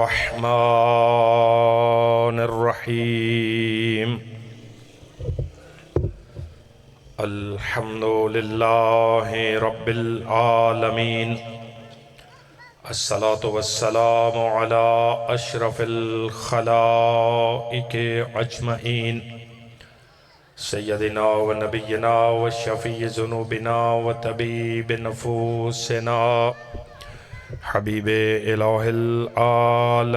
الرحمن الرحیم الحمد للہ رب العالمین الصلاة والسلام علی اشرف الخلائق اجمعین سیدنا و نبینا و شفیع ذنوبنا و طبیب نفوسنا حبیب الہ العالمین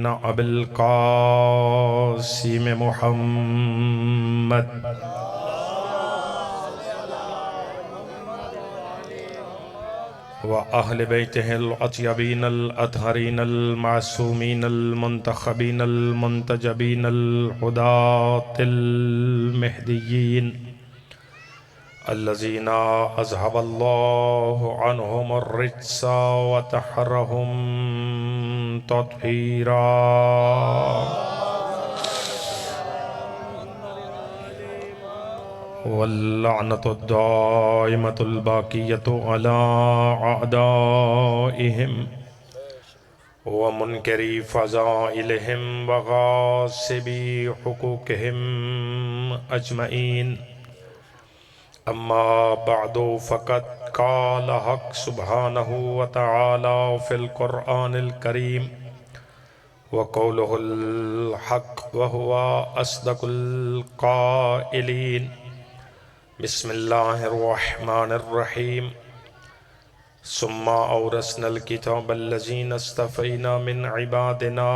ابی القاسم محمد و اہل بیتہ الاطیبین الاطہرین المعصومین المنتخبین المنتجبین الہداة المہدیین الذين أذهب الله عنهم الرجس وطهرهم تطهيرا واللعنة الدائمة الباقية على أعدائهم ومنكري فضائلهم وغاصبي حقوقهم أجمعين اما بعد فقد قال حق سبحانہ وتعالی فی القرآن الکریم وقولہ الحق وہو اصدق القائلین بسم اللہ الرحمن الرحیم ثم اورثنا الکتاب الذین اصطفینا من عبادنا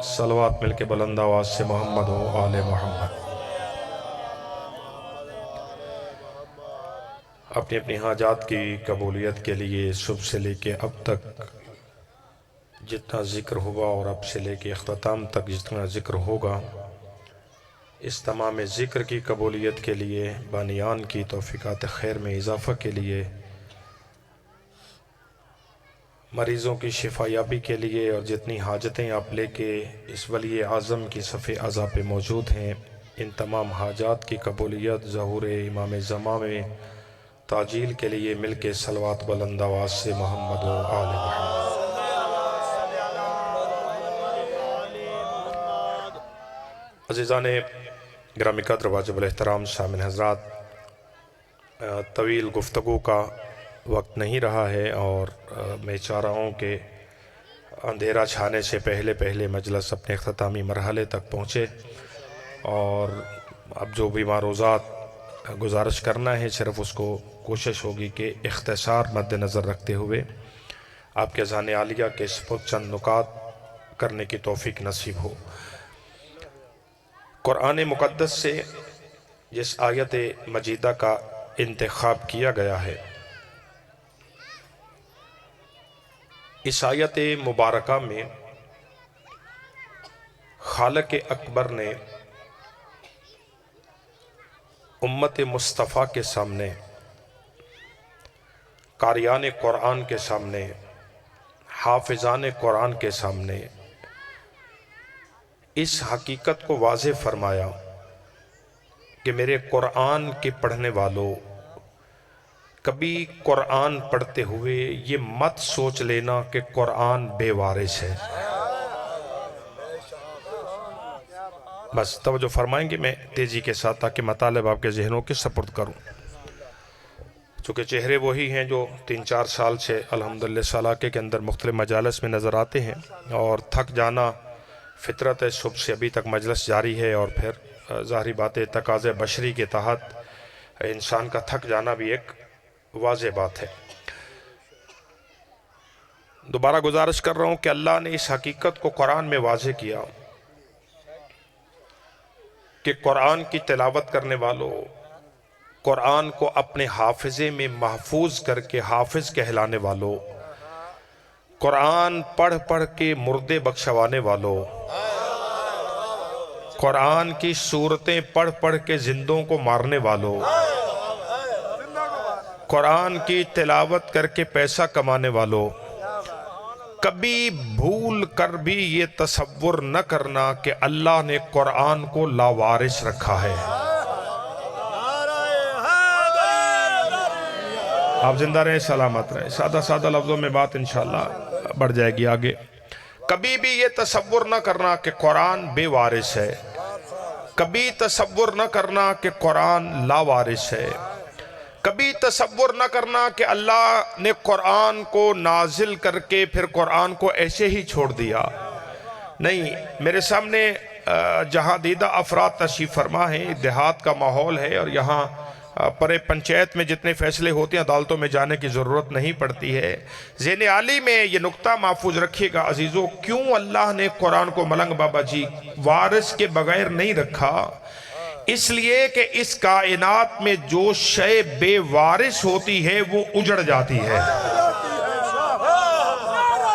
صلوات مل کے بلند آواز سے محمد و آل محمد اپنی اپنی حاجات کی قبولیت کے لیے صبح سے لے کے اب تک جتنا ذکر ہوا اور اب سے لے کے اختتام تک جتنا ذکر ہوگا اس تمام ذکر کی قبولیت کے لیے بانیان کی توفیقات خیر میں اضافہ کے لیے مریضوں کی شفا یابی کے لیے اور جتنی حاجتیں آپ لے کے اس ولی اعظم کی صف اعضاء پہ موجود ہیں ان تمام حاجات کی قبولیت ظہور امام زمان میں تاجیل کے لیے مل کے صلوات بلند آواز سے محمد و آل محمد عزیزان گرامی قدر واجب الاحترام شامل حضرات طویل گفتگو کا وقت نہیں رہا ہے اور میں چاہ رہا ہوں کہ اندھیرا چھانے سے پہلے پہلے مجلس اپنے اختتامی مرحلے تک پہنچے اور اب جو بھی معروضات گزارش کرنا ہے صرف اس کو کوشش ہوگی کہ اختصار مد نظر رکھتے ہوئے آپ کے اذہان عالیہ کے سپرد چند نکات کرنے کی توفیق نصیب ہو قرآن مقدس سے جس آیت مجیدہ کا انتخاب کیا گیا ہے اس آیت مبارکہ میں خالق اکبر نے امت مصطفیٰ کے سامنے قاریان قرآن کے سامنے حافظان قرآن کے سامنے اس حقیقت کو واضح فرمایا کہ میرے قرآن کے پڑھنے والوں کبھی قرآن پڑھتے ہوئے یہ مت سوچ لینا کہ قرآن بے وارث ہے بس توجہ فرمائیں گے میں تیزی کے ساتھ تاکہ مطالب آپ کے ذہنوں کے سپرد کروں چونکہ چہرے وہی ہیں جو 3-4 سال سے الحمدللہ سالاکے کے اندر مختلف مجالس میں نظر آتے ہیں اور تھک جانا فطرت ہے صبح سے ابھی تک مجلس جاری ہے اور پھر ظاہری بات تقاضے بشری کے تحت انسان کا تھک جانا بھی ایک واضح بات ہے دوبارہ گزارش کر رہا ہوں کہ اللہ نے اس حقیقت کو قرآن میں واضح کیا کہ قرآن کی تلاوت کرنے والوں قرآن کو اپنے حافظے میں محفوظ کر کے حافظ کہلانے والوں قرآن پڑھ پڑھ کے مردے بخشوانے والوں قرآن کی صورتیں پڑھ پڑھ کے زندوں کو مارنے والوں قرآن کی تلاوت کر کے پیسہ کمانے والوں کبھی بھول کر بھی یہ تصور نہ کرنا کہ اللہ نے قرآن کو لاوارث رکھا ہے آپ زندہ رہیں، سلامت رہیں. سادہ سادہ لفظوں میں بات انشاءاللہ بڑھ جائے گی آگے. کبھی بھی یہ تصور نہ کرنا کہ قرآن بے وارث ہے، کبھی تصور نہ کرنا کہ قرآن لا وارث ہے، کبھی تصور نہ کرنا کہ اللہ نے قرآن کو نازل کر کے پھر قرآن کو ایسے ہی چھوڑ دیا۔ نہیں، میرے سامنے جہاں دیدہ افراد تشریف فرما ہیں، دیہات کا ماحول ہے، اور یہاں پرے پنچایت میں جتنے فیصلے ہوتے ہیں عدالتوں میں جانے کی ضرورت نہیں پڑتی ہے۔ ذہن عالی میں یہ نقطہ محفوظ رکھیے گا عزیزو، کیوں اللہ نے قرآن کو ملنگ بابا جی وارث کے بغیر نہیں رکھا؟ اس لیے کہ اس کائنات میں جو شے بے وارث ہوتی ہے وہ اجڑ جاتی ہے۔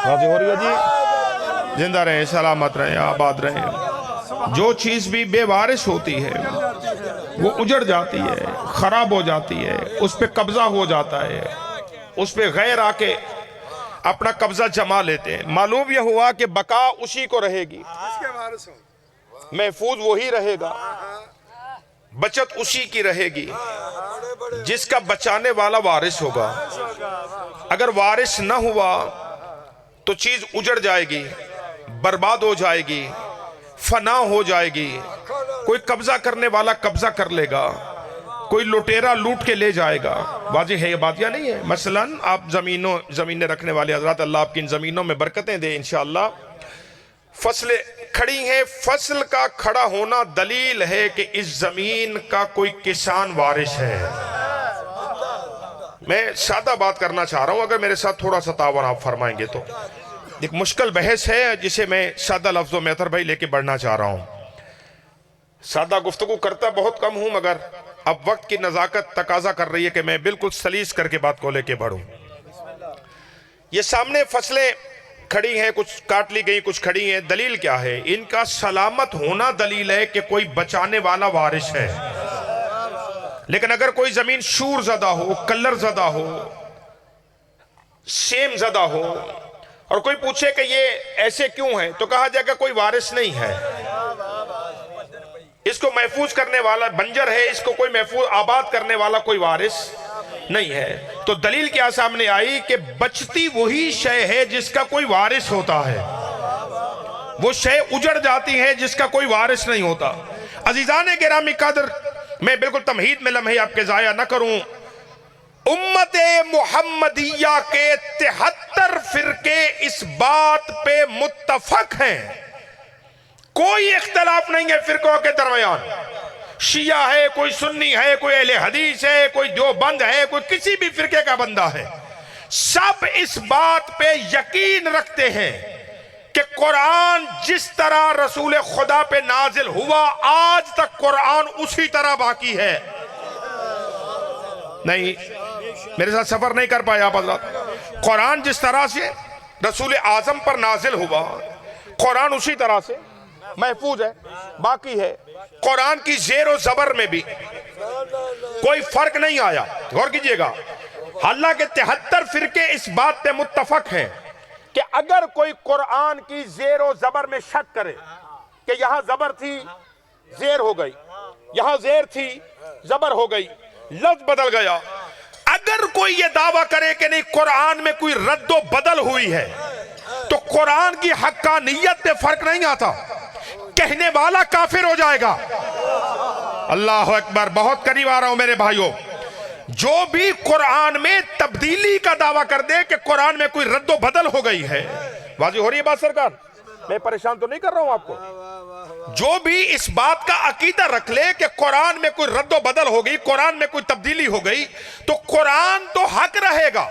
واضح ہو رہی ہے جی؟ زندہ رہیں، سلامت رہیں، آباد رہیں۔ جو چیز بھی بے وارث ہوتی ہے وہ اجڑ جاتی ہے، خراب ہو جاتی ہے، اس پہ قبضہ ہو جاتا ہے، اس پہ غیر آ کے اپنا قبضہ جما لیتے ہیں۔ معلوم یہ ہوا کہ بقا اسی کو رہے گی، محفوظ وہی رہے گا، بچت اسی کی رہے گی جس کا بچانے والا وارث ہوگا۔ اگر وارث نہ ہوا تو چیز اجڑ جائے گی، برباد ہو جائے گی، فنا ہو جائے گی۔ کوئی قبضہ کرنے والا قبضہ کر لے گا، کوئی لٹیرا لوٹ کے لے جائے گا۔ واضح ہے یہ بات یا نہیں ہے؟ مثلاً آپ زمینیں رکھنے والے حضرات، اللہ آپ کی ان زمینوں میں برکتیں دے انشاءاللہ۔ فصلیں کھڑی ہیں، فصل کا کھڑا ہونا دلیل ہے کہ اس زمین کا کوئی کسان وارث ہے۔ میں سادہ بات کرنا چاہ رہا ہوں، اگر میرے ساتھ تھوڑا سا تعاون آپ فرمائیں گے تو۔ ایک مشکل بحث ہے جسے میں سادہ لفظوں میں اطہر بھائی لے کے بڑھنا چاہ رہا ہوں۔ سادہ گفتگو کرتا بہت کم ہوں، مگر اب وقت کی نزاکت تقاضا کر رہی ہے کہ میں بالکل سلیس کر کے بات کو لے کے بڑھوں۔ یہ سامنے فصلیں کھڑی ہیں، کچھ کاٹ لی گئی، کچھ کھڑی ہیں، دلیل کیا ہے؟ ان کا سلامت ہونا دلیل ہے کہ کوئی بچانے والا وارث ہے۔ لیکن اگر کوئی زمین شور زدہ ہو، کلر زدہ ہو، سیم زدہ ہو، اور کوئی پوچھے کہ یہ ایسے کیوں ہے، تو کہا جائے گا کوئی وارث نہیں ہے، اس کو محفوظ کرنے والا بنجر ہے، اس کو کوئی محفوظ آباد کرنے والا کوئی وارث نہیں ہے۔ تو دلیل کیا سامنے آئی کہ بچتی وہی شے ہے جس کا کوئی وارث ہوتا ہے، وہ شے اجڑ جاتی ہے جس کا کوئی وارث نہیں ہوتا۔ عزیزان گرامی قدر، میں بالکل تمہید میں لمحے آپ کے ضائع نہ کروں۔ امت محمدیہ کے 73 فرقے اس بات پہ متفق ہیں، کوئی اختلاف نہیں ہے فرقوں کے درمیان۔ شیعہ ہے، کوئی سنی ہے، کوئی اہل حدیث ہے، کوئی دیوبند ہے، کوئی کسی بھی فرقے کا بندہ ہے، سب اس بات پہ یقین رکھتے ہیں کہ قرآن جس طرح رسول خدا پہ نازل ہوا آج تک قرآن اسی طرح باقی ہے۔ نہیں، میرے ساتھ سفر نہیں کر پائے آپ حضرات۔ قرآن جس طرح سے رسول اعظم پر نازل ہوا، قرآن اسی طرح سے محفوظ ہے، باقی ہے۔ قرآن کی زیر و زبر میں بھی کوئی فرق نہیں آیا، غور کیجئے گا۔ حالانکہ 73 فرقے اس بات پہ متفق ہیں کہ اگر کوئی قرآن کی زیر و زبر میں شک کرے کہ یہاں زبر تھی، زیر ہو گئی، یہاں زیر تھی، زبر ہو گئی، لفظ بدل گیا، اگر کوئی یہ دعویٰ کرے کہ نہیں قرآن میں کوئی رد و بدل ہوئی ہے، تو قرآن کی حقانیت پہ فرق نہیں آتا، کہنے والا کافر ہو جائے گا۔ اللہ اکبر، بہت قریب آ رہا ہوں میرے بھائیوں۔ جو بھی قرآن میں تبدیلی کا دعویٰ کر دے کہ قرآن میں کوئی رد و بدل ہو گئی ہے، واضح ہو رہی ہے بات سرکار؟ میں پریشان تو نہیں کر رہا ہوں آپ کو؟ جو بھی اس بات کا عقیدہ رکھ لے کہ قرآن میں کوئی رد و بدل ہو گئی، قرآن میں کوئی تبدیلی ہو گئی، تو قرآن تو حق رہے گا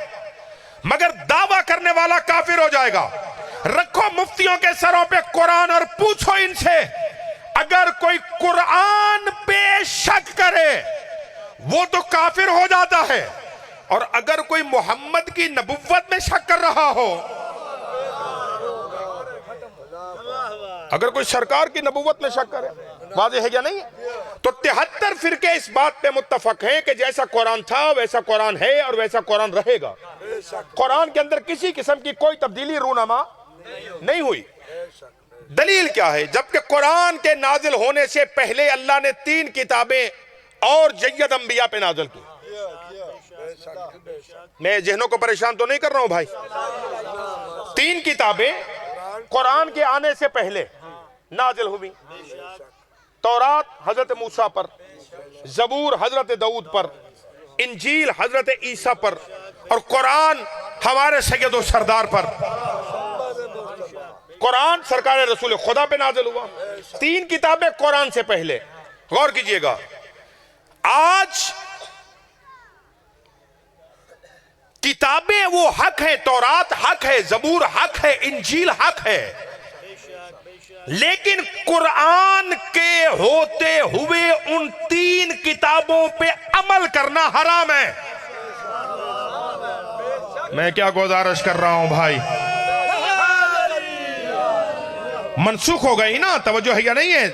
مگر دعویٰ کرنے والا کافر ہو جائے گا۔ رکھو مفتیوں کے سروں پہ قرآن اور پوچھو ان سے، اگر کوئی قرآن پہ شک کرے وہ تو کافر ہو جاتا ہے، اور اگر کوئی محمد کی نبوت میں شک کر رہا ہو، اگر کوئی سرکار کی نبوت میں شک کرے، واضح ہے یا نہیں؟ تو 73 فرقے اس بات پہ متفق ہیں کہ جیسا قرآن تھا ویسا قرآن ہے اور ویسا قرآن رہے گا۔ قرآن کے اندر کسی قسم کی کوئی تبدیلی رونما نہیں ہوئی۔ دلیل کیا ہے؟ جبکہ قرآن کے نازل ہونے سے پہلے اللہ نے 3 کتابیں اور جید انبیاء پہ نازل کی۔ میں ذہنوں کو پریشان تو نہیں کر رہا ہوں بھائی؟ 3 کتابیں قرآن کے آنے سے پہلے نازل ہوئی. تورات حضرت موسیٰ پر، زبور حضرت داؤد پر، انجیل حضرت عیسیٰ پر، اور قرآن ہمارے سید و سردار پر. قرآن سرکار رسول خدا پہ نازل ہوا. 3 کتابیں قرآن سے پہلے. غور کیجئے گا، آج کتابیں وہ حق ہے، تورات حق ہے، زبور حق ہے، انجیل حق ہے، لیکن قرآن کے ہوتے ہوئے ان 3 کتابوں پہ عمل کرنا حرام ہے. میں کیا گزارش کر رہا ہوں بھائی؟ منسوخ ہو گئی نا، توجہ ہے یا نہیں ہے؟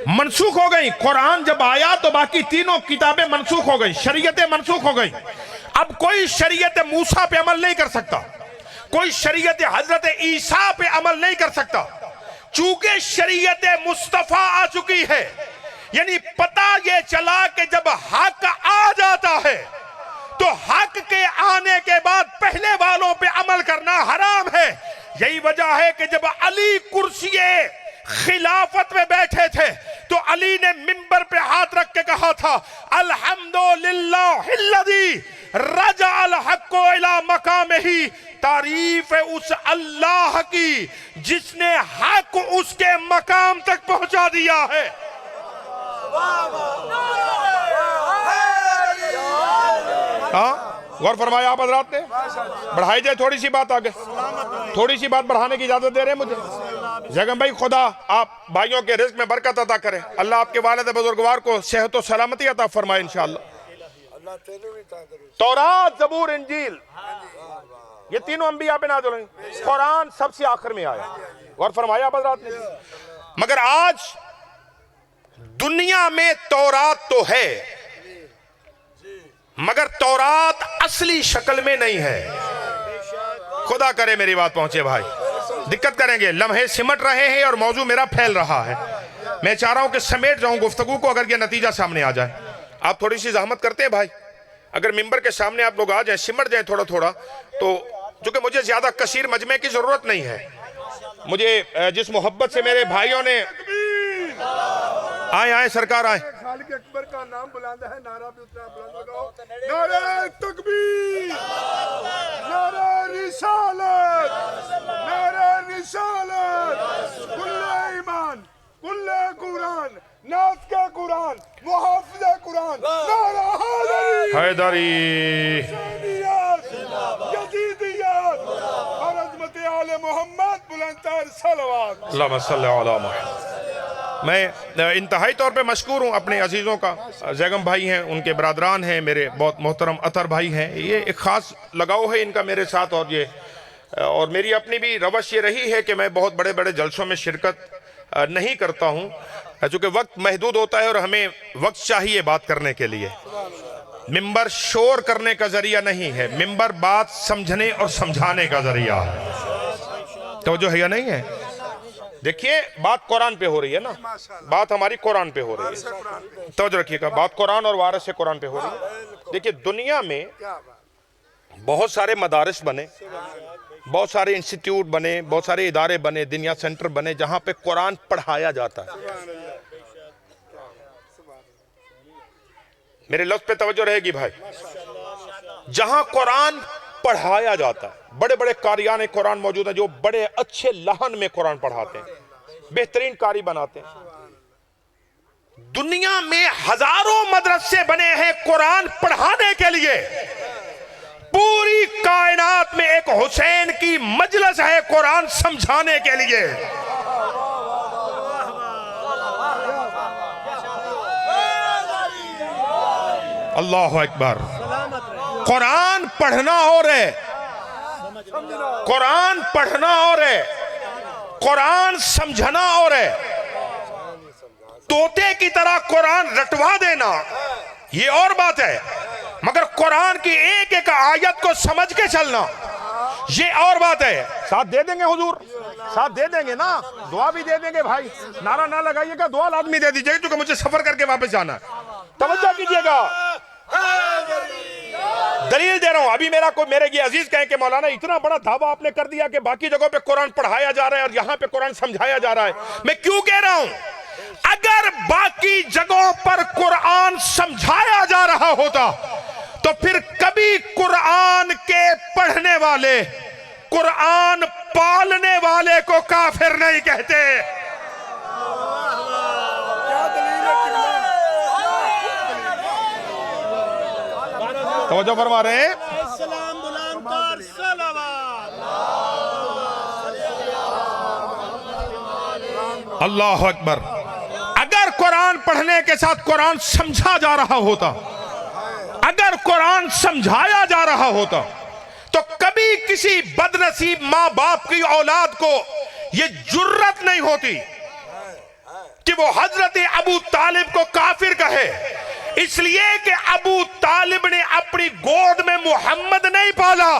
منسوخ ہو گئی. قرآن جب آیا تو باقی 3 کتابیں منسوخ ہو گئی، شریعتیں منسوخ ہو گئی. اب کوئی شریعت موسیٰ پہ عمل نہیں کر سکتا، کوئی شریعت حضرت عیسیٰ پہ عمل نہیں کر سکتا، چونکہ شریعت مصطفیٰ آ چکی ہے. یعنی پتہ یہ چلا کہ جب حق آ جاتا ہے تو حق کے آنے کے بعد پہلے والوں پہ عمل کرنا حرام ہے. یہی وجہ ہے کہ جب علی کرسی خلافت میں بیٹھے تھے تو علی نے منبر پہ ہاتھ رکھ کے کہا تھا، الحمدللہ الذی رجع الحق الی مقامہ. تعریف ہے اس اللہ کی جس نے حق اس کے مقام تک پہنچا دیا ہے. ہاں غور فرمایا آپ حضرات نے؟ بڑھائی جائے تھوڑی سی بات آگے، تھوڑی سی بات بڑھانے کی اجازت دے رہے ہیں مجھے؟ زیگم بھائی خدا آپ بھائیوں کے رزق میں برکت عطا کرے. اللہ آپ کے والد بزرگوار کو صحت و سلامتی عطا فرمائے انشاءاللہ. تورات، زبور، انجیل یہ 3 انبیاء پہ نازل ہوئی. قرآن سب سے آخر میں آیا. غور فرمایا آپ حضرات نے؟ مگر آج دنیا میں تورات تو ہے مگر تورات اصلی شکل میں نہیں ہے. خدا کرے میری بات پہنچے بھائی. دقت کریں گے، لمحے سمٹ رہے ہیں اور موضوع میرا پھیل رہا ہے. میں چاہ رہا ہوں کہ سمیٹ جاؤں گفتگو کو اگر یہ نتیجہ سامنے آ جائے. آپ تھوڑی سی زحمت کرتے ہیں بھائی، اگر ممبر کے سامنے آپ لوگ آ جائیں، سمٹ جائیں تھوڑا تھوڑا، تو چونکہ مجھے زیادہ کثیر مجمع کی ضرورت نہیں ہے. مجھے جس محبت سے میرے بھائیوں نے آئے سرکار آئے. خالق اکبر کا نام بلند ہے، نعرہ بھی اتنا بلند لگاؤ. نعرہ تکبیر، نعرہ رسالت، نعرہ رسالت، کل ایمان، کل قرآن، نعت کا قرآن، محافظ قرآن، نعرہ حیدری، حسینیت، یزیدیت اور عظمت آل محمد بلندتر صلوات. اللہم صلی علی محمد. میں انتہائی طور پہ مشکور ہوں اپنے عزیزوں کا. زیگم بھائی ہیں، ان کے برادران ہیں، میرے بہت محترم اطہر بھائی ہیں. یہ ایک خاص لگاؤ ہے ان کا میرے ساتھ، اور میری اپنی بھی روش یہ رہی ہے کہ میں بہت بڑے بڑے جلسوں میں شرکت نہیں کرتا ہوں، چونکہ وقت محدود ہوتا ہے اور ہمیں وقت چاہیے بات کرنے کے لیے. ممبر شور کرنے کا ذریعہ نہیں ہے، ممبر بات سمجھنے اور سمجھانے کا ذریعہ ہے. توجہ ہے یا نہیں ہے؟ دیکھیے بات قرآن پہ ہو رہی ہے نا، بات ہماری قرآن پہ ہو رہی ہے. توجہ رکھیے گا، بات قرآن اور وارث سے قرآن پہ ہو رہی ہے. دیکھیے دنیا میں بہت سارے مدارس بنے، بہت سارے انسٹیٹیوٹ بنے، بہت سارے ادارے بنے، دنیا سینٹر بنے جہاں پہ قرآن پڑھایا جاتا ہے. میرے لفظ پہ توجہ رہے گی بھائی. جہاں قرآن پڑھایا جاتا ہے، بڑے بڑے قاریان قرآن موجود ہیں جو بڑے اچھے لحن میں قرآن پڑھاتے ہیں، بہترین قاری بناتے ہیں. دنیا میں ہزاروں مدرسے بنے ہیں قرآن پڑھانے کے لیے. پوری کائنات میں ایک حسین کی مجلس ہے قرآن سمجھانے کے لیے. اللہ اکبر. قرآن پڑھنا اور ہے، قرآن پڑھنا اور ہے، قرآن سمجھنا اور ہے. طوطے کی طرح قرآن رٹوا دینا یہ اور بات ہے، مگر قرآن کی ایک ایک آیت کو سمجھ کے چلنا یہ اور بات ہے. ساتھ دے دیں گے حضور؟ ساتھ دے دیں گے نا؟ دعا بھی دے دیں گے بھائی. نعرہ نہ لگائیے گا، دعا لازمی دے دیجیے گا کیونکہ مجھے سفر کر کے واپس جانا ہے. توجہ کیجیے گا. دلیل دے رہا ہوں. ابھی میرے یہ عزیز کہیں کہ مولانا اتنا بڑا دعویٰ آپ نے کر دیا کہ باقی جگہوں پہ قرآن پڑھایا جا رہا ہے اور یہاں پہ قرآن سمجھایا جا رہا ہے. میں کیوں کہہ رہا ہوں؟ اگر باقی جگہوں پر قرآن سمجھایا جا رہا ہوتا تو پھر کبھی قرآن کے پڑھنے والے، قرآن پالنے والے کو کافر نہیں کہتے. توجہ فرما رہے ہیں؟ اللہ اکبر. اگر قرآن پڑھنے کے ساتھ قرآن سمجھا جا رہا ہوتا، اگر قرآن سمجھایا جا رہا ہوتا تو کبھی کسی بدنصیب ماں باپ کی اولاد کو یہ جرت نہیں ہوتی کہ وہ حضرت ابو طالب کو کافر کہے، اس لیے کہ ابو طالب نے اپنی گود میں محمد نہیں پالا،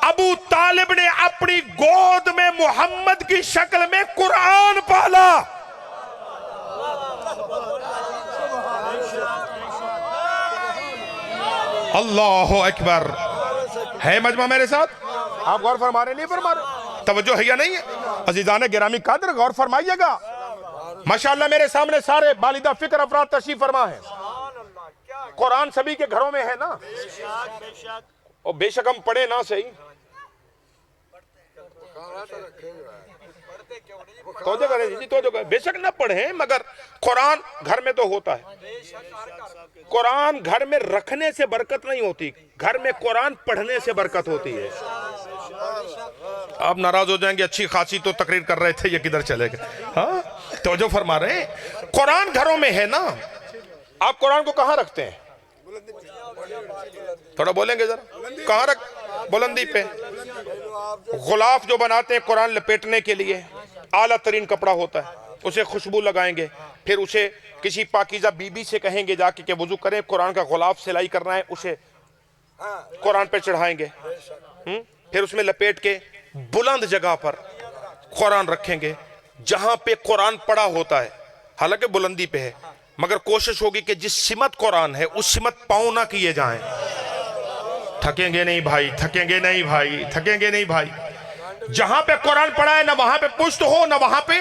ابو طالب نے اپنی گود میں محمد کی شکل میں قرآن پالا. اللہ اکبر. ہے مجمع میرے ساتھ؟ آپ غور فرما رہے نہیں فرما رہے؟ توجہ ہے یا نہیں ہے؟ عزیزان گرامی قدر غور فرمائیے گا. ماشاءاللہ میرے سامنے سارے بالغ فکر افراد تشریف فرما ہے. قرآن سبھی کے گھروں میں ہے نا؟ اور بے شک ہم پڑھے نہ صحیح، توجہ کریں جی، توجہ کریں. بے شک نہ پڑھیں مگر قرآن گھر میں تو ہوتا ہے. قرآن گھر میں رکھنے سے برکت نہیں ہوتی، گھر میں قرآن پڑھنے سے برکت ہوتی ہے. آپ ناراض ہو جائیں گے، اچھی خاصی تو تقریر کر رہے تھے، یہ کدھر چلے گئے؟ ہاں توجہ فرما رہے ہیں. قرآن گھروں میں ہے نا. آپ قرآن کو کہاں رکھتے ہیں؟ تھوڑا بولیں گے ذرا. کہاں رکھ؟ بلندی پہ. غلاف جو بناتے ہیں قرآن لپیٹنے کے لیے، اعلیٰ ترین کپڑا ہوتا ہے، اسے خوشبو لگائیں گے، پھر اسے کسی پاکیزہ بی بی سے کہیں گے جا کے کہ وضو کریں، قرآن کا غلاف سلائی کرنا ہے، اسے قرآن پہ چڑھائیں گے، پھر اس میں لپیٹ کے بلند جگہ پر قرآن رکھیں گے جہاں پہ قرآن پڑا ہوتا ہے. حالانکہ بلندی پہ ہے مگر کوشش ہوگی کہ جس سمت قرآن ہے اس سمت پاؤں نہ کیے جائیں. تھکیں گے نہیں بھائی، تھکیں گے نہیں بھائی، تھکیں گے نہیں بھائی. جہاں پہ قرآن پڑھا ہے نہ وہاں پہ پشت ہو نہ وہاں پہ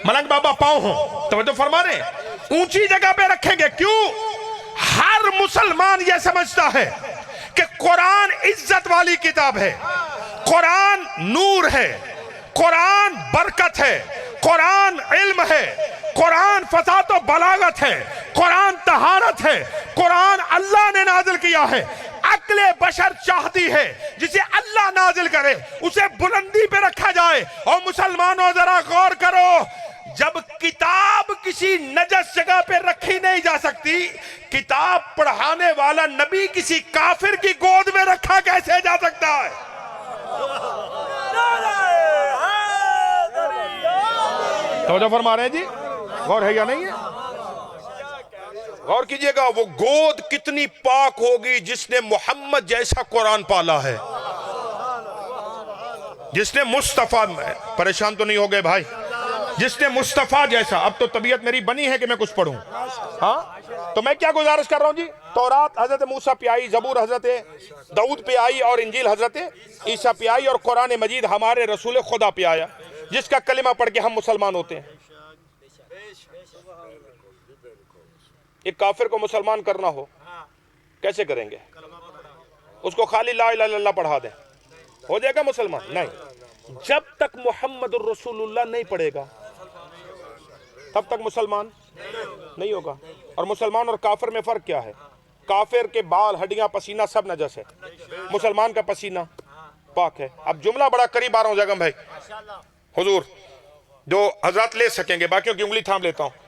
ملنگ بابا پاؤں ہو. توجہ فرما رہے ہیں؟ اونچی جگہ پہ رکھیں گے. کیوں؟ ہر مسلمان یہ سمجھتا ہے کہ قرآن عزت والی کتاب ہے، قرآن نور ہے، قرآن برکت ہے، قرآن علم ہے، قرآن فصاحت و بلاغت ہے، قرآن طہارت ہے، قرآن اللہ نے نازل کیا ہے. عقل بشر چاہتی ہے جسے اللہ نازل کرے اسے بلندی پہ رکھا جائے. اور مسلمانوں ذرا غور کرو، جب کتاب کسی نجس جگہ پہ رکھی نہیں جا سکتی، کتاب پڑھانے والا نبی کسی کافر کی گود میں رکھا کیسے جا سکتا ہے؟ توجہ فرما رہے ہیں جی؟ غور ہے یا نہیں ہے؟ غور کیجئے گا. وہ گود کتنی پاک ہوگی جس نے محمد جیسا قرآن پالا ہے، جس نے مصطفیٰ. پریشان تو نہیں ہو گئے بھائی؟ جس نے مصطفیٰ جیسا. اب تو طبیعت میری بنی ہے کہ میں کچھ پڑھوں. ہاں تو میں کیا گزارش کر رہا ہوں جی؟ تورات حضرت موسیٰ پہ آئی، زبور حضرت داؤد پہ آئی، اور انجیل حضرت عیسیٰ پہ آئی، اور قرآن مجید ہمارے رسول خدا پہ آیا جس کا کلمہ پڑھ کے ہم مسلمان ہوتے ہیں. ایک کافر کو مسلمان کرنا ہو کیسے کریں گے؟ اس کو خالی لا الہ الا اللہ پڑھا دیں، ہو جائے گا مسلمان؟ نہیں. جب تک محمد الرسول اللہ نہیں پڑھے گا تب تک مسلمان نہیں ہوگا. اور مسلمان اور کافر میں فرق کیا ہے؟ کافر کے بال، ہڈیاں، پسینہ سب نجس ہے، مسلمان کا پسینہ پاک ہے. اب جملہ بڑا قریب آ رہا ہوں جگم بھائی، حضور جو حضرات لے سکیں گے، باقیوں کی انگلی تھام لیتا ہوں.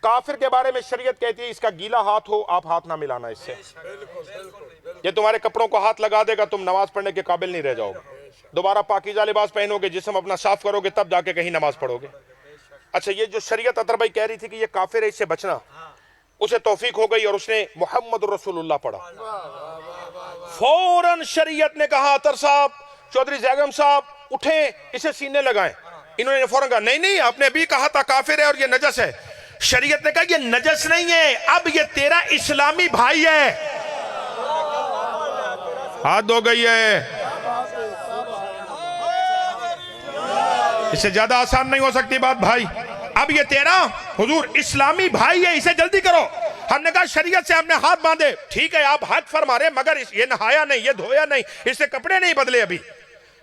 کافر کے بارے میں شریعت کہتی ہے اس کا گیلا ہاتھ ہو آپ ہاتھ نہ ملانا اس سے. یہ تمہارے کپڑوں کو ہاتھ لگا دے گا تم نماز پڑھنے کے قابل نہیں رہ جاؤ گے. دوبارہ پاکیزہ لباس پہنو گے، جسم اپنا صاف کرو گے، تب جا کے کہیں نماز پڑھو گے. اچھا یہ جو شریعت اطہر بھائی کہہ رہی تھی کہ یہ کافر ہے اس سے بچنا، اسے توفیق ہو گئی اور اس نے محمد الرسول اللہ پڑھا. فوراً شریعت نے کہا اطہر صاحب، چودھری زیگم صاحب اٹھیں، اسے سینے لگائیں. انہوں نے فوراً کہا نہیں نہیں، آپ نے ابھی کہا تھا کافر ہے اور یہ نجس ہے. شریعت نے کہا یہ نجس نہیں ہے، اب یہ تیرا اسلامی بھائی ہے. ہاتھ دھو گئی ہے. اس سے زیادہ آسان نہیں ہو سکتی بات بھائی. اب یہ تیرا حضور اسلامی بھائی ہے, اسے جلدی کرو. ہم نے کہا شریعت سے ہم نے ہاتھ باندھے, ٹھیک ہے آپ حج فرما رہے, مگر یہ نہایا نہیں, یہ دھویا نہیں, اس سے کپڑے نہیں بدلے ابھی.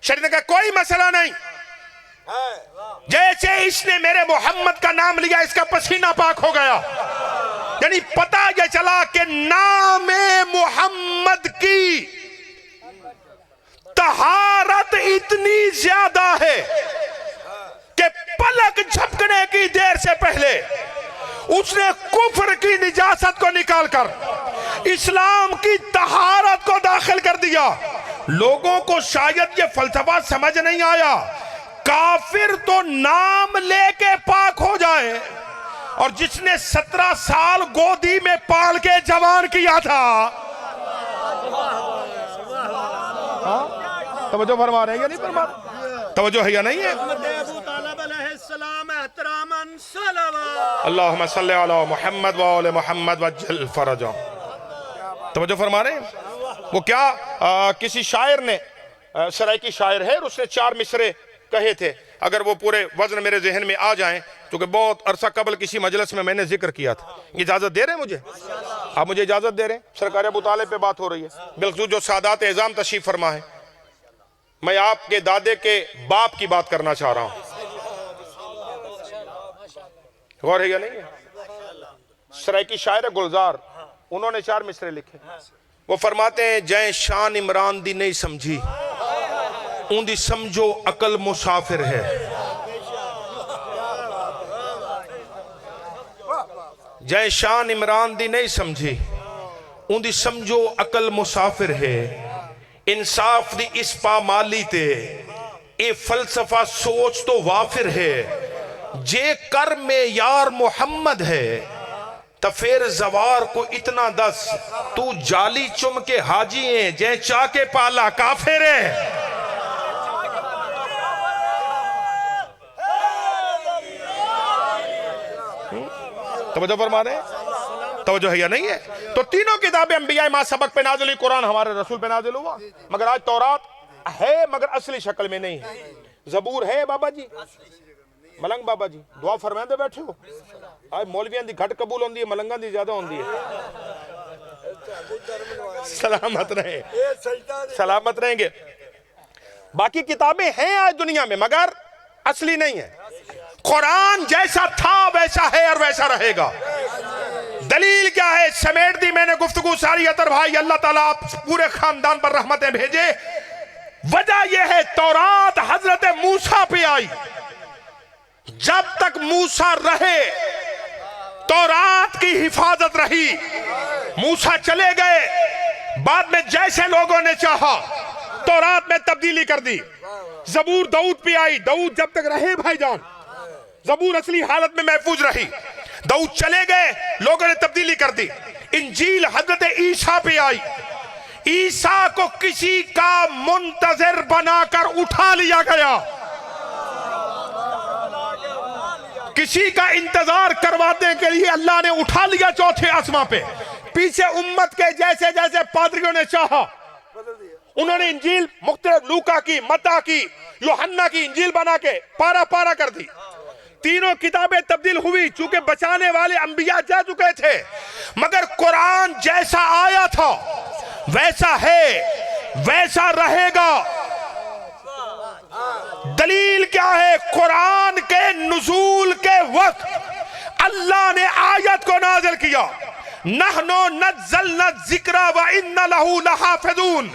شریعت نے کہا کوئی مسئلہ نہیں, جیسے اس نے میرے محمد کا نام لیا اس کا پسینہ پاک ہو گیا. یعنی پتہ یہ چلا کہ نام محمد کی طہارت اتنی زیادہ ہے کہ پلک جھپکنے کی دیر سے پہلے اس نے کفر کی نجاست کو نکال کر اسلام کی طہارت کو داخل کر دیا. لوگوں کو شاید یہ فلسفہ سمجھ نہیں آیا, کافر تو نام لے کے پاک ہو جائے, اور جس نے 17 سال گودی میں پال کے جوان کیا تھا. توجہ فرما رہے ہیں یا نہیں فرما رہے؟ توجہ ہے یا نہیں ہے؟ اللہم صلی علی محمد وآل محمد وجل فرجہ. توجہ فرما رہے ہیں؟ وہ کیا کسی شاعر نے, سرائکی شاعر ہے, اور اس نے 4 مصرے کہے تھے. اگر وہ پورے وزن میرے ذہن میں آ جائیں, کیونکہ بہت عرصہ قبل کسی مجلس میں نے ذکر کیا تھا. اجازت دے رہے ہیں مجھے؟ آپ مجھے اجازت دے رہے ہیں؟ سرکار ابو طالب پہ بات ہو رہی ہے, بالخصوص جو سادات اعظام تشریف فرما ہے. میں آپ کے دادے کے باپ کی بات کرنا چاہ رہا ہوں. غور ہے یا نہیں ہے؟ سرائکی شاعر گلزار, انہوں نے 4 مصرے لکھے. وہ فرماتے ہیں جائیں شان عمران دی نہیں سمجھی, اون دی سمجھو عقل مسافر ہے. جائیں شان عمران دی نہیں سمجھی, اون دی سمجھو عقل مسافر ہے. انصاف دی اس پامالی تے اے فلسفہ سوچ تو وافر ہے. جے کر میں یار محمد ہے تا پھر زوار کو اتنا دس, تو جالی چم کے حاجی ہیں جے چاہ کے پالا کافر ہے. توجہ فرما رہے ہیں؟ توجہ ہے یا نہیں ہے؟ تو تینوں کتابیں انبیاء ما سبق پہ نازل ہوئی, قرآن ہمارے رسول پہ نازل ہوا, مگر آج تورات ہے مگر اصلی شکل میں نہیں ہے. زبور ہے بابا جی, ملنگ بابا جی دعا فرمائیں دے بیٹھے ہو. آج مولویاں دی گھٹ قبول ہوندی ہے, ملنگاں دی زیادہ ہوندی ہے. سلامت رہیں, سلامت رہیں گے. باقی کتابیں ہیں آج دنیا میں مگر اصلی نہیں ہے. قرآن جیسا تھا ویسا ہے اور ویسا رہے گا. دلیل کیا ہے؟ سمیٹ دی میں نے گفتگو ساری. اطہر بھائی اللہ تعالیٰ آپ پورے خاندان پر رحمتیں بھیجے. وجہ یہ ہے تورات حضرت موسیٰ پہ آئی, جب تک موسیٰ رہے تورات کی حفاظت رہی. موسیٰ چلے گئے, بعد میں جیسے لوگوں نے چاہا تورات میں تبدیلی کر دی. زبور داؤد پہ آئی, داؤد جب تک رہے بھائی جان زبور اصلی حالت میں محفوظ رہی. داؤد چلے گئے, لوگوں نے تبدیلی کر دی. انجیل حضرت عیسیٰ پہ آئی, عیسیٰ کو کسی کا منتظر بنا کر اٹھا لیا گیا, کسی کا انتظار کروانے کے لیے اللہ نے اٹھا لیا چوتھے آسمان پہ. پیچھے امت کے جیسے جیسے پادریوں نے چاہا انہوں نے انجیل مختلف لوکا کی, متا کی, یوحنا کی انجیل بنا کے پارا پارا کر دی. تینوں کتابیں تبدیل ہوئی چونکہ بچانے والے انبیاء جا چکے تھے, مگر قرآن جیسا آیا تھا ویسا ہے ویسا رہے گا. دلیل کیا ہے؟ قرآن کے نزول کے وقت اللہ نے آیت کو نازل کیا, نحنو نزلنا الذکر وَإِنَّ لَهُ لَحَافِظُونَ.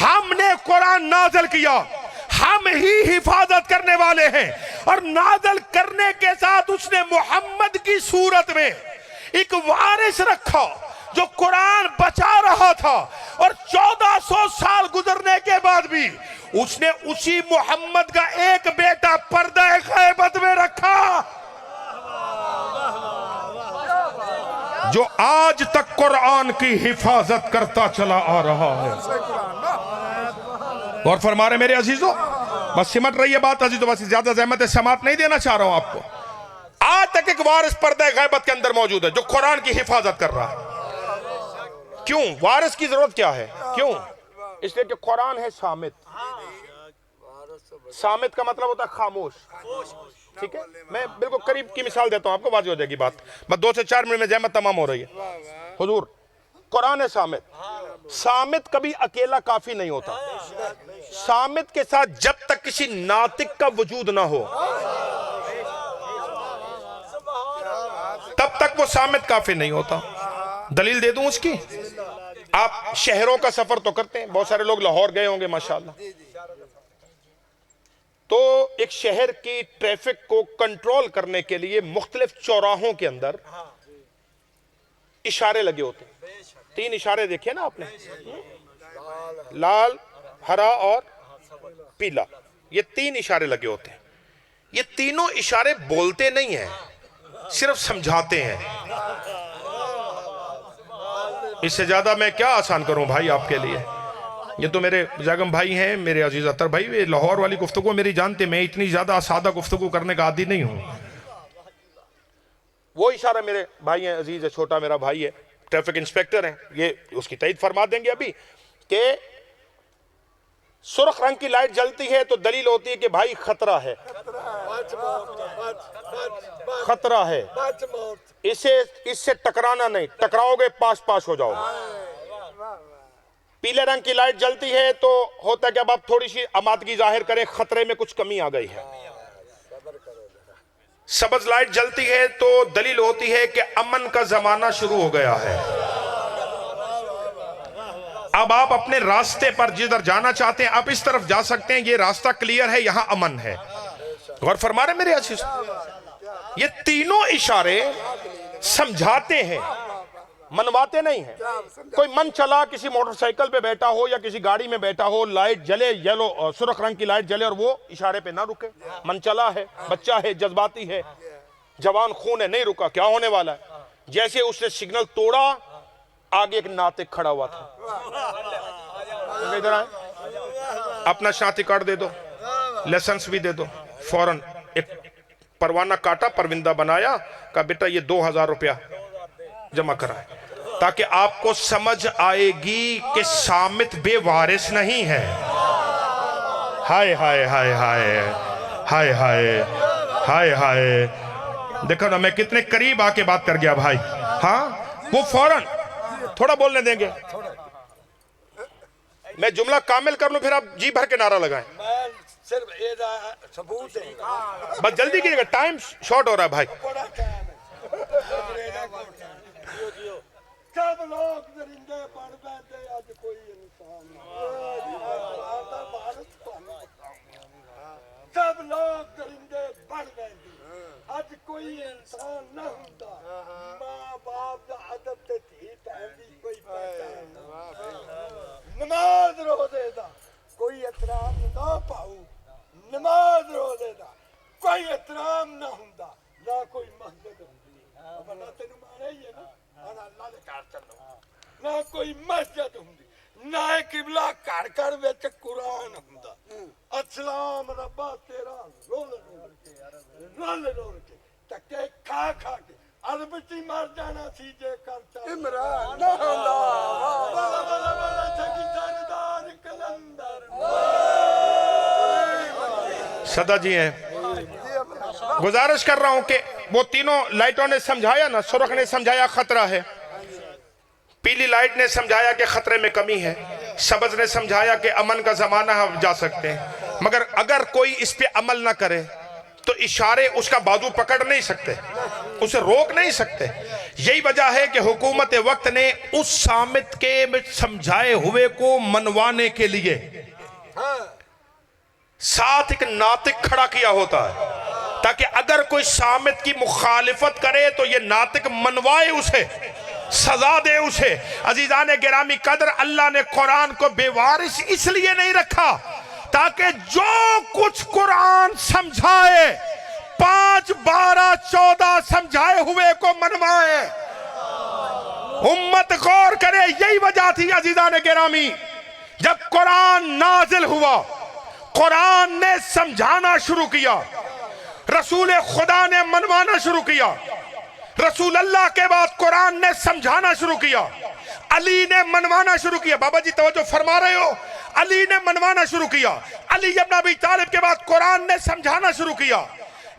ہم نے قرآن نازل کیا, ہم ہی حفاظت کرنے والے ہیں. اور نازل کرنے کے ساتھ اس نے محمد کی صورت میں ایک وارث رکھا جو قرآن بچا رہا تھا, اور 1400 سال گزرنے کے بعد بھی اس نے اسی محمد کا ایک بیٹا پردہ غیبت میں رکھا جو آج تک قرآن کی حفاظت کرتا چلا آ رہا ہے. اور فرما رہے میرے عزیزوں, بس سمٹ رہی ہے بات عزیزوں, بس زیادہ زحمت سماعت نہیں دینا چاہ رہا ہوں آپ کو. آج تک ایک وارث پردہ غیبت کے اندر موجود ہے جو قرآن کی حفاظت کر رہا ہے. کیوں؟ وارث کی ضرورت کیا ہے؟ کیوں؟ اس لیے کہ قرآن ہے صامت. صامت کا مطلب ہوتا ہے خاموش. ٹھیک ہے, میں بالکل قریب کی مثال دیتا ہوں آپ کو, واضح ہو جائے گی بات. بس 2 سے 4 منٹ میں زحمت تمام ہو رہی ہے. حضور قرآن ہے صامت. صامت کبھی اکیلا کافی نہیں ہوتا. صامت کے ساتھ جب تک کسی ناطق کا وجود نہ ہو تب تک وہ صامت کافی نہیں ہوتا. دلیل دے دوں اس کی. آپ شہروں کا سفر تو کرتے ہیں, بہت سارے لوگ لاہور گئے ہوں گے ماشاءاللہ. تو ایک شہر کی ٹریفک کو کنٹرول کرنے کے لیے مختلف چوراہوں کے اندر اشارے لگے ہوتے ہیں. 3 اشارے دیکھے نا آپ نے, لال, ہرا اور پیلا. یہ 3 اشارے لگے ہوتے ہیں. یہ تینوں اشارے بولتے نہیں ہیں, صرف سمجھاتے ہیں. اس سے زیادہ میں کیا آسان کروں بھائی آپ کے لیے. یہ تو میرے جاگم بھائی ہیں, میرے عزیز اطہر بھائی. یہ لاہور والی گفتگو میری جانتے, میں اتنی زیادہ سادہ گفتگو کرنے کا عادی نہیں ہوں. وہ اشارہ میرے بھائی ہیں, عزیز ہے, چھوٹا میرا بھائی ہے, ٹریفک انسپیکٹر ہیں, یہ اس کی تائید فرما دیں گے ابھی کہ سرخ رنگ کی لائٹ جلتی ہے تو دلیل ہوتی ہے کہ بھائی خطرہ ہے, خطرہ ہے, اس سے ٹکرانا نہیں, ٹکراؤ گے پاس ہو جاؤ. پیلے رنگ کی لائٹ جلتی ہے تو ہوتا ہے کہ اب آپ تھوڑی سی آمادگی ظاہر کریں, خطرے میں کچھ کمی آ گئی ہے. سبز لائٹ جلتی ہے تو دلیل ہوتی ہے کہ امن کا زمانہ شروع ہو گیا ہے. اب آپ اپنے راستے پر جدھر جانا چاہتے ہیں آپ اس طرف جا سکتے ہیں, یہ راستہ کلیئر ہے, یہاں امن ہے. غور فرما رہے میرے عزیز. یہ تینوں اشارے سمجھاتے ہیں, منواتے نہیں ہیں. کوئی من چلا کسی موٹر سائیکل پہ بیٹھا ہو یا کسی گاڑی میں بیٹھا ہو, لائٹ جلے, یلو سرخ رنگ کی لائٹ جلے اور وہ اشارے پہ نہ رکے. من چلا ہے, بچہ ہے, جذباتی ہے, جوان خون ہے, نہیں رکا, کیا ہونے والا ہے. جیسے اس نے سگنل توڑا, آگے ایک ناطق کھڑا ہوا تھا. ادھر آئیں, اپنا شناختی کارڈ دے دو, لائسنس بھی دے دو. فوراً ایک پروانہ کاٹا, پروندہ بنایا, کہا بیٹا یہ 2000 روپیہ جمع کرائے, تاکہ آپ کو سمجھ آئے گی کہ صامت بے وارث نہیں ہے. ہائے ہائے ہائے ہائے ہائے ہائے ہائے ہائے. دیکھو نا میں کتنے قریب آ کے بات کر گیا بھائی. ہاں وہ فوراً تھوڑا بولنے دیں گے, میں جملہ کامل کر لوں پھر آپ جی بھر کے نعرہ لگائیں. بس جلدی کیجئے گا, ٹائم شارٹ ہو رہا ہے بھائی. سب لوگ درندے بن بیٹھے, آج کوئی انسان سب لوگ درندے بن بیٹھے, آج کوئی انسان نہ ہوتا. ماں باپ دا ادب تے تھی پہنی کوئی پہچان, نماز روزے دا کوئی احترام نہ پاؤ, نماز روزے دا کوئی احترام نہ ہوندا, نہ کوئی مسجد ہوندی. ورنہ تینوں مانے ہی ہے نا, اللہ دے گھر چلو, نہ کوئی مسجد ہوندی, نہ قبلہ گھر وچ قرآن ہوندا. اسلام ربا تیرا رول کے تکے کھا کے عرب چی مر جانا سی جے کرتا عمران نہ ہوندا. بلا بلا بلا سکی سردار کلندر صدا جی ہیں. گزارش کر رہا ہوں کہ وہ تینوں لائٹوں نے سمجھایا نا, سرخ نے سمجھایا خطرہ ہے, پیلی لائٹ نے سمجھایا کہ خطرے میں کمی ہے, سبز نے سمجھایا کہ امن کا زمانہ ہم جا سکتے ہیں. مگر اگر کوئی اس پہ عمل نہ کرے تو اشارے اس کا بازو پکڑ نہیں سکتے, اسے روک نہیں سکتے. یہی وجہ ہے کہ حکومت وقت نے اس صامت کے سمجھائے ہوئے کو منوانے کے لیے ساتھ ایک ناطق کھڑا کیا ہوتا ہے, تاکہ اگر کوئی صامت کی مخالفت کرے تو یہ ناطق منوائے اسے, سزا دے اسے. عزیزان گرامی قدر, اللہ نے قرآن کو بے وارث اس لیے نہیں رکھا تاکہ جو کچھ قرآن سمجھائے 5, 12, 14 سمجھائے ہوئے کو منوائے. امت غور کرے, یہی وجہ تھی عزیزان گرامی, جب قرآن نازل ہوا قرآن نے سمجھانا شروع کیا, رسول خدا نے منوانا شروع کیا, رسول اللہ کے بعد قرآن نے سمجھانا شروع کیا, علی نے منوانا شروع کیا. بابا جی توجہ فرما رہے ہو, علی نے منوانا شروع کیا، علی ابن ابی طالب کے بعد قرآن نے سمجھانا شروع کیا،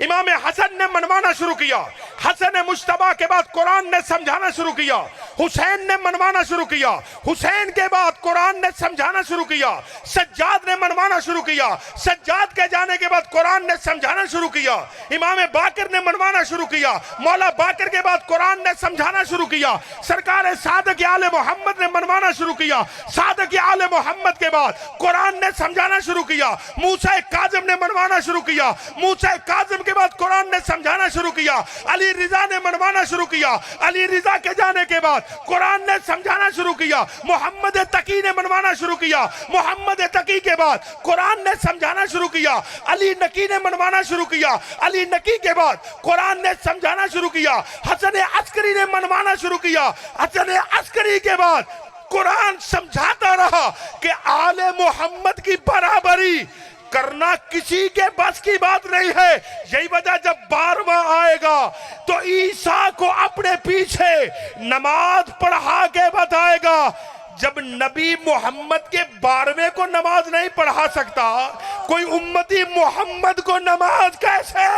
امام حسن نے منوانا شروع کیا، حسن مجتبیٰ کے بعد قرآن نے سمجھانا شروع کیا، حسین نے منوانا شروع کیا، حسین کے بعد قرآن نے سمجھانا شروع کیا، سجاد نے منوانا شروع کیا، سجاد کے جانے کے بعد قرآن نے سمجھانا شروع کیا، امام باقر نے منوانا شروع کیا، مولا باقر کے بعد قرآن نے سمجھانا شروع کیا، سرکار صادق آل محمد نے منوانا شروع کیا، صادق آل محمد کے بعد قرآن نے سمجھانا شروع کیا، موسیٰ کاظم نے منوانا شروع کیا، موسیٰ کاظم کے بعد قرآن نے سمجھانا شروع کیا، علی رضا نے منوانا شروع کیا، علی رضا کے جانے کے بعد قرآن نے سمجھانا شروع کیا، محمد تقی نے منوانا شروع کیا، محمد تقی کے بعد قرآن نے سمجھانا شروع کیا، علی نقی نے منوانا شروع کیا، علی نقی کے بعد قرآن نے سمجھانا شروع کیا، حسن عسکری نے منوانا شروع کیا، حسن عسکری کے بعد قرآن سمجھاتا رہا کہ آل محمد کی برابری کرنا کسی کے بس کی بات نہیں ہے۔ یہی وجہ جب 12واں آئے گا تو عیسیٰ کو اپنے پیچھے نماز پڑھا کے بتائے گا۔ جب نبی محمد کے 12ویں کو نماز نہیں پڑھا سکتا، کوئی امتی محمد کو نماز کیسے؟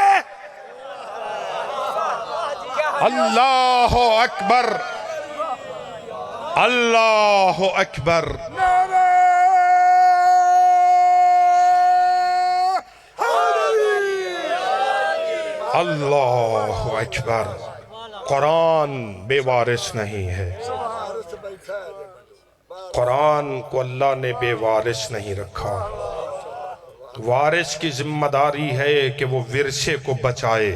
اللہ اکبر، اللہ اکبر، اللہ اکبر۔ قرآن بے وارث نہیں ہے، قرآن کو اللہ نے بے وارث نہیں رکھا۔ وارث کی ذمہ داری ہے کہ وہ ورثے کو بچائے۔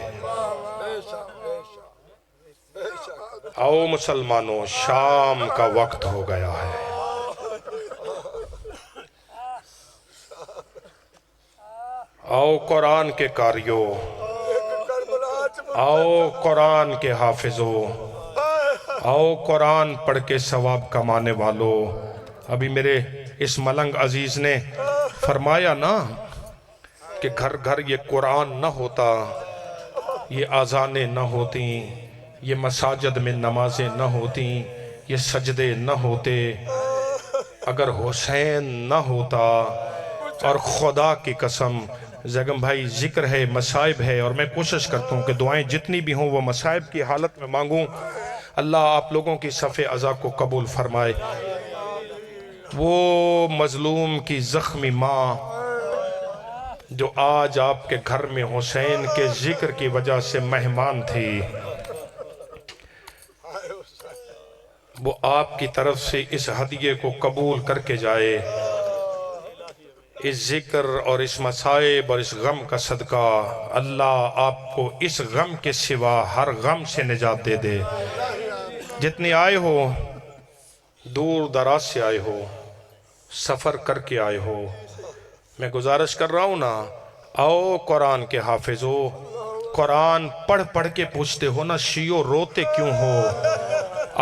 آؤ مسلمانوں، شام کا وقت ہو گیا ہے۔ آؤ قرآن کے قاریوں، آؤ قرآن کے حافظوں، آؤ قرآن پڑھ کے ثواب کمانے والوں۔ ابھی میرے اس ملنگ عزیز نے فرمایا نا کہ گھر گھر یہ قرآن نہ ہوتا، یہ اذانیں نہ ہوتی، یہ مساجد میں نمازیں نہ ہوتی، یہ سجدے نہ ہوتے، اگر حسین نہ ہوتا۔ اور خدا کی قسم زیگم بھائی، ذکر ہے، مصائب ہے، اور میں کوشش کرتا ہوں کہ دعائیں جتنی بھی ہوں وہ مصائب کی حالت میں مانگوں۔ اللہ آپ لوگوں کی صف عزا کو قبول فرمائے۔ وہ مظلوم کی زخمی ماں جو آج آپ کے گھر میں حسین کے ذکر کی وجہ سے مہمان تھی، وہ آپ کی طرف سے اس ہدیے کو قبول کر کے جائے۔ اس ذکر اور اس مصائب اور اس غم کا صدقہ اللہ آپ کو اس غم کے سوا ہر غم سے نجات دے دے۔ جتنے آئے ہو، دور دراز سے آئے ہو، سفر کر کے آئے ہو، میں گزارش کر رہا ہوں نا، آؤ قرآن کے حافظو، قرآن پڑھ پڑھ کے پوچھتے ہو نا شیعو روتے کیوں ہو؟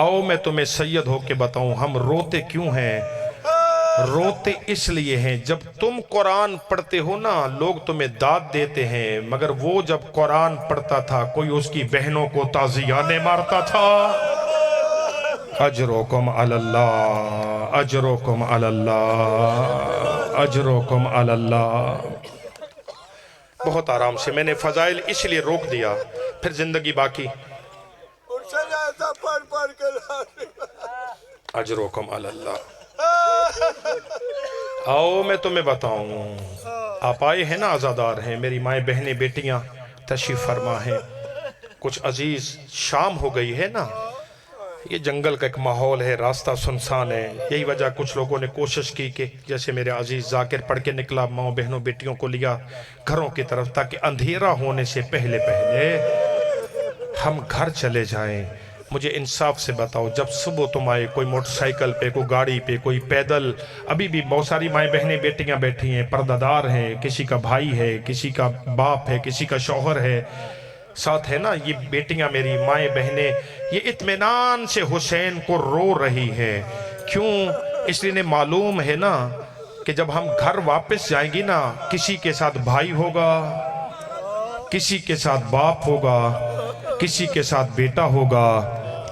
آؤ میں تمہیں سید ہو کے بتاؤں ہم روتے کیوں ہیں۔ روتے اس لیے ہیں جب تم قرآن پڑھتے ہو نا لوگ تمہیں داد دیتے ہیں، مگر وہ جب قرآن پڑھتا تھا کوئی اس کی بہنوں کو تعزیانے مارتا تھا۔ اجرکم علی اللہ، اجرکم علی اللہ، اجرکم علی اللہ۔ بہت آرام سے میں نے فضائل اس لیے روک دیا، پھر زندگی باقی۔ اجرکم علی اللہ۔ آؤ میں تمہیں بتاؤں، آپ آئے ہیں نا، عزادار ہیں، میری مائیں بہنیں بیٹیاں تشریف فرما ہیں، کچھ عزیز شام ہو گئی ہے نا، یہ جنگل کا ایک ماحول ہے، راستہ سنسان ہے، یہی وجہ کچھ لوگوں نے کوشش کی کہ جیسے میرے عزیز ذاکر پڑھ کے نکلا، ماں بہنوں بیٹیوں کو لیا گھروں کی طرف تاکہ اندھیرا ہونے سے پہلے ہم گھر چلے جائیں۔ مجھے انصاف سے بتاؤ، جب صبح تم آئے، کوئی موٹر سائیکل پہ، کوئی گاڑی پہ، کوئی پیدل، ابھی بھی بہت ساری مائیں بہنیں بیٹیاں بیٹھی ہیں، پردہ دار ہیں، کسی کا بھائی ہے، کسی کا باپ ہے، کسی کا شوہر ہے، ساتھ ہے نا، یہ بیٹیاں میری مائیں بہنیں یہ اطمینان سے حسین کو رو رہی ہے۔ کیوں؟ اس لیے معلوم ہے نا کہ جب ہم گھر واپس جائیں گی نا، کسی کے ساتھ بھائی ہوگا، کسی کے ساتھ باپ ہوگا، کسی کے ساتھ بیٹا ہوگا،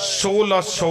1600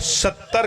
70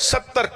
70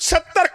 70